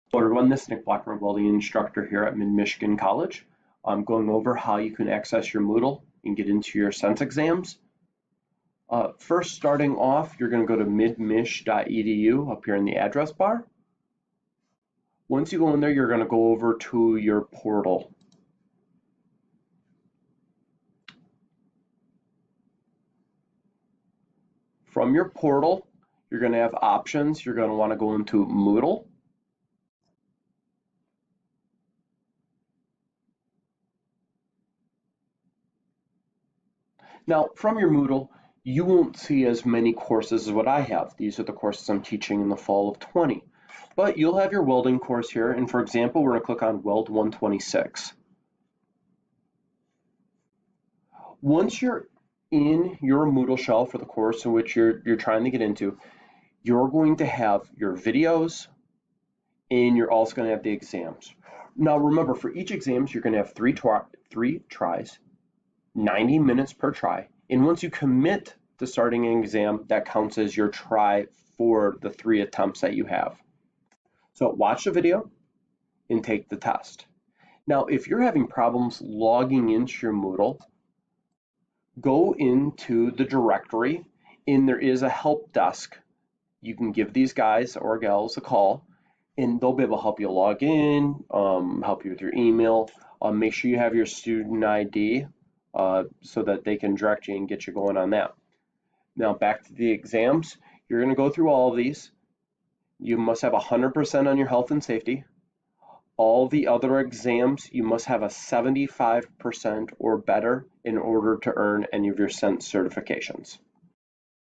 Hello everyone, this is Nick Blackmer, welding instructor here at Mid-Michigan College. I'm going over how you can access your Moodle and get into your Sense exams. First, starting off, you're going to go to midmich.edu up here in the address bar. Once you go in there, you're going to go over to your portal. From your portal, you're going to have options. You're going to want to go into Moodle. Now, from your Moodle, you won't see as many courses as what I have. These are the courses I'm teaching in the fall of 20. But you'll have your welding course here, and for example, we're going to click on Weld 126. Once you're in your Moodle shell for the course in which you're trying to get into, you're going to have your videos, and you're also going to have the exams. Now remember, for each exams, you're going to have three tries, 90 minutes per try, and once you commit to starting an exam, that counts as your try for the 3 attempts that you have. So watch the video and take the test. Now, if you're having problems logging into your Moodle, go into the directory and there is a help desk. You can give these guys or gals a call and they'll be able to help you log in, help you with your email. Make sure you have your student ID so that they can direct you and get you going on that. Now back to the exams. You're going to go through all of these. You must have 100% on your health and safety. All the other exams, you must have a 75% or better in order to earn any of your Sense certifications.